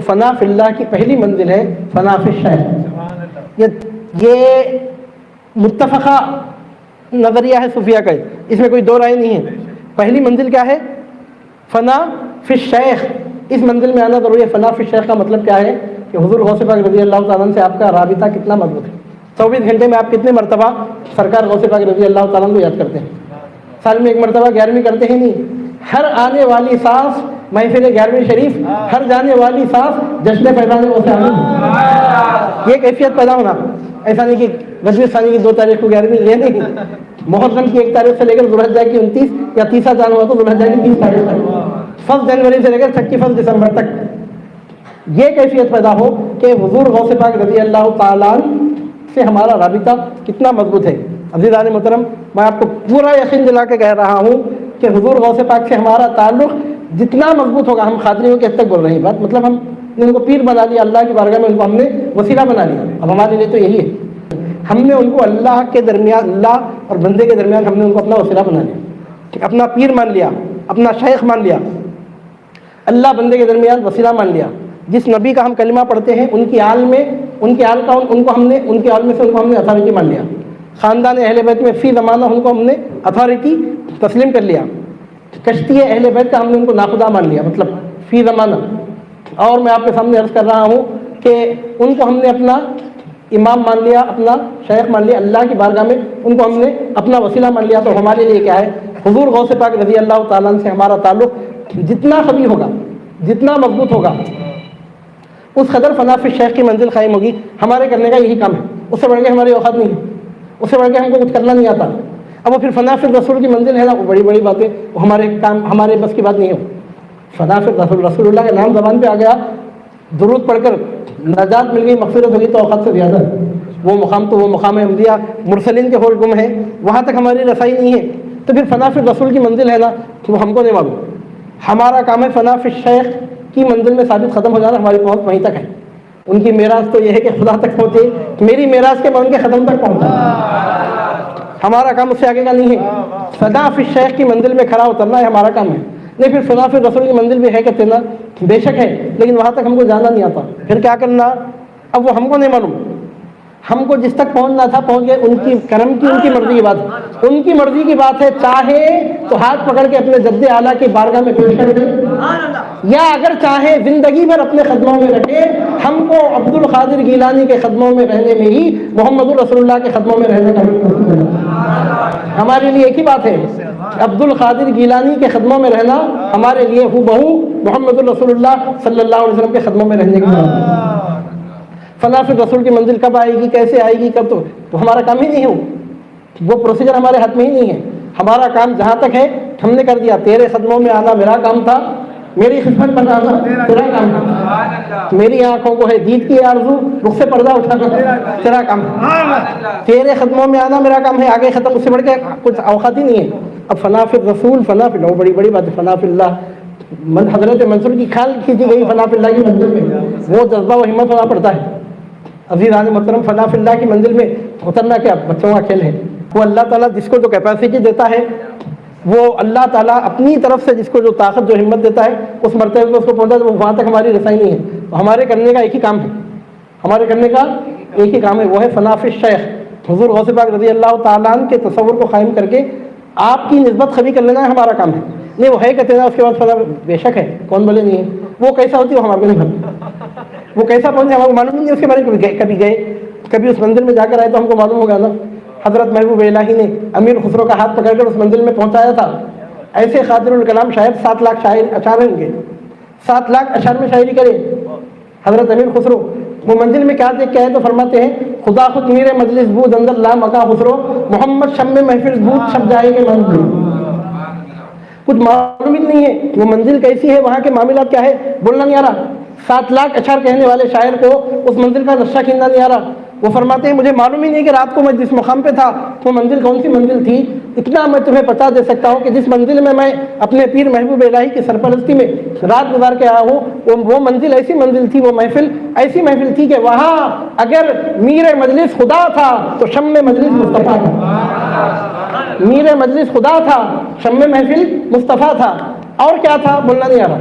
فنا فی اللہ کی پہلی منزل ہے فنا فی الشیخ. یہ متفقہ نظریہ ہے صوفیہ کا، اس میں کوئی دو رائے نہیں ہے. پہلی منزل کیا ہے؟ فنا فی الشیخ. اس منزل میں آنا ضروری ہے. فنا فی الشیخ کا مطلب کیا ہے کہ حضور غوث پاک رضی اللہ تعالیٰ عنہ سے آپ کا رابطہ کتنا مضبوط ہے. 24 گھنٹے میں آپ کتنے مرتبہ سرکار غوث پاک رضی اللہ تعالیٰ عنہ کو یاد کرتے ہیں؟ سال میں ایک مرتبہ 11ویں کرتے ہیں نہیں. ہر آنے والی سانس محفل 11ویں شریف، ہر جانے والی سانس جشن فیضان غوث اعظم. یہ کیفیت پیدا ہونا. ایسا نہیں کہ رجب ثانی کی 2 تاریخ کو 11ویں، یہ نہیں. محرم کی 1 تاریخ سے لے کر ذوالحجہ کی 29 یا 30 جان ہوا تو ذوالحجہ کی 30 تاریخ تک، 1 جنوری سے لے کر 31 دسمبر تک یہ کیفیت پیدا ہو کہ حضور غوث پاک رضی اللہ تعالیٰ سے ہمارا رابطہ کتنا مضبوط ہے. عزیزان محترم، میں آپ کو پورا یقین دلا کے کہہ رہا ہوں کہ حضور غوث پاک سے ہمارا تعلق جتنا مضبوط ہوگا، ہم خادریوں کے حد تک بول رہے ہیں بات، مطلب ہم نے ان کو پیر بنا لیا، اللہ کی بارگاہ میں ان کو ہم نے وسیلہ بنا لیا. اب ہمارے لیے تو یہی ہے، ہم نے ان کو اللہ کے درمیان، اللہ اور بندے کے درمیان ہم نے ان کو اپنا وسیلہ بنا لیا، اپنا پیر مان لیا، اپنا شیخ مان لیا، اللہ بندے کے درمیان وسیلہ مان لیا. جس نبی کا ہم کلمہ پڑھتے ہیں ان کی آل میں، ان کے آل کا ان کو ہم نے، ان کے آل میں سے ان کو ہم نے اتھارٹی مان لیا. خاندان اہل بیت میں فی زمانہ ان کو ہم نے اتھارٹی تسلیم کر لیا. کشتی اہل بیت کا ہم نے ان کو ناخدا مان لیا، مطلب فی زمانہ. اور میں آپ کے سامنے عرض کر رہا ہوں کہ ان کو ہم نے اپنا امام مان لیا، اپنا شیخ مان لیا، اللہ کی بارگاہ میں ان کو ہم نے اپنا وسیلہ مان لیا. تو ہمارے لیے کیا ہے؟ حضور غوث پاک رضی اللہ تعالیٰ عنہ سے ہمارا تعلق جتنا قوی ہوگا، جتنا مضبوط ہوگا، اس قدر فنا فی الشیخ کی منزل قائم ہوگی. ہمارے کرنے کا یہی کام ہے، اس سے بڑھ کے ہماری اوقات نہیں ہے، اس سے بڑھ کے ہم کو کچھ کرنا نہیں آتا. اب وہ پھر فنا فی الرسول کی منزل ہے نا، وہ بڑی بڑی باتیں، وہ ہمارے کام، ہمارے بس کی بات نہیں ہے. فنا فی الرسول، رسول اللہ کا نام زبان پہ آ گیا، درود پڑھ کر نجات مل گئی، مغفرت ہوگی تو اوقات سے زیادہ. وہ مقام تو وہ مقام انبیاء مرسلین کے ہول گم ہے، وہاں تک ہماری رسائی نہیں ہے. تو پھر فنا فی الرسول کی منزل ہے نا، وہ ہم کو نہیں معلوم. ہمارا کام ہے فنا فی الشیخ کی منزل میں ثابت ختم ہو جانا، ہماری پہنچ وہیں تک ہے. ان کی میراث تو یہ ہے کہ خدا تک پہنچے، میری میراث کے میں ان کے ختم تک پہنچا. ہمارا کام اس سے آگے کا نہیں ہے. فنا فی الشیخ کی منزل میں کھڑا اترنا ہے ہمارا کام ہے. نہیں پھر فنا فی الرسول کی منزل بھی ہے کہ تینا بے شک ہے، لیکن وہاں تک ہم کو جانا نہیں آتا. پھر کیا کرنا؟ اب وہ ہم کو نہیں معلوم. ہم کو جس تک پہنچنا تھا پہنچ گئے. ان کی کرم کی، ان کی مرضی کی بات ہے، ان کی مرضی کی بات ہے. چاہے تو ہاتھ پکڑ کے اپنے جد اعلیٰ کی بارگاہ میں پیش کر دیں، یا اگر چاہے زندگی بھر اپنے قدموں میں رکھے. ہم کو عبد القادر گیلانی کے قدموں میں رہنے میں ہی محمد رسول اللہ کے قدموں میں رہنے کا ہمارے لیے ایک ہی بات ہے. عبد القادر گیلانی کے قدموں میں رہنا ہمارے لیے ہو بہو محمد رسول اللہ صلی اللہ علیہ وسلم کے قدموں میں رہنے کی بات ہے. فنا فی الرسول کی منزل کب آئے گی، کیسے آئے گی، کب، تو ہمارا کام ہی نہیں ہو. وہ پروسیجر ہمارے ہاتھ میں ہی نہیں ہے. ہمارا کام جہاں تک ہے ہم نے کر دیا. تیرے قدموں میں آنا میرا کام تھا، میری خدمت بنانا تیرا کام تھا. میری آنکھوں کو ہے دید کی آرزو، رخ سے پردہ اٹھانا تیرا کام. تیرے قدموں میں آنا میرا کام ہے، آگے ختم. اس سے بڑھ کے کچھ اوقات ہی نہیں ہے. اب فنا فی الرسول، فنا فی اللہ، بڑی بڑی بات ہے. فنا فی اللہ، حضرت منصور کی کھال کھینچی گئی فنا فی اللہ کی منزل میں، وہ جذبہ و ہمت ہونا پڑتا ہے. عزیزان محترم، فنا فی اللہ کی منزل میں اترنا کیا بچوں کا کھیل ہے. وہ اللہ تعالیٰ جس کو جو کیپیسٹی دیتا ہے، وہ اللہ تعالیٰ اپنی طرف سے جس کو جو طاقت، جو ہمت دیتا ہے، اس مرتبے میں اس کو پہنچا. تو وہاں تک ہماری رسائی نہیں ہے. تو ہمارے کرنے کا ایک ہی کام ہے، ہمارے کرنے کا ایک ہی کام ہے، وہ ہے فنا فی الشیخ. حضور غوث پاک رضی اللہ تعالیٰ عنہ کے تصور کو قائم کر کے آپ کی نسبت خبی کر لینا ہے ہمارا کام ہے. نہیں وہ ہے کہتے ہیں اس کے بعد فنا بے شک ہے، کون بولے نہیں ہے. وہ کیسا ہوتی ہے وہ ہمارے کو نہیں معلوم. وہ کیسا پہنچے ہمارے کو معلوم نہیں. اس کے بارے میں کبھی گئے، کبھی اس منزل میں جا کر آئے تو ہم کو معلوم ہوگا نا. حضرت محبوب الہی نے امیر خسرو کا ہاتھ پکڑ کر اس منزل میں پہنچایا تھا. ایسے قادر الکلام شاعر 7 لاکھ شاعر اشعار ہیں ان کے، 7 لاکھ اشعار میں شاعری کرے حضرت امیر خسرو. وہ منزل میں کیا دیکھ کے آئے تو فرماتے ہیں خدا خود میرے مجلس بود اندر لا مکا خسرو، محمد شم میں محفل بود شب جائے گے منزل. کچھ معلوم ہی نہیں ہے وہ منزل کیسی ہے، وہاں کے معاملات کیا ہے، بولنا نہیں آ رہا. 7 لاکھ اشعار کہنے والے شاعر کو اس منزل کا نقشہ کھینچنا نہیں آ رہا. وہ فرماتے ہیں مجھے معلوم ہی نہیں کہ رات کو میں جس مقام پہ تھا وہ منزل کون سی منزل تھی. اتنا میں تمہیں بتا دے سکتا ہوں کہ جس منزل میں میں اپنے پیر محبوب الہی کی سرپرستی میں رات گزار کے آیا ہوں، وہ منزل ایسی منزل تھی، وہ محفل ایسی محفل تھی کہ وہاں اگر میر مجلس خدا تھا تو شم مجلس مصطفیٰ تھا. میر مجلس خدا تھا، شم محفل مصطفیٰ تھا. اور کیا تھا بولنا نہیں آ رہا.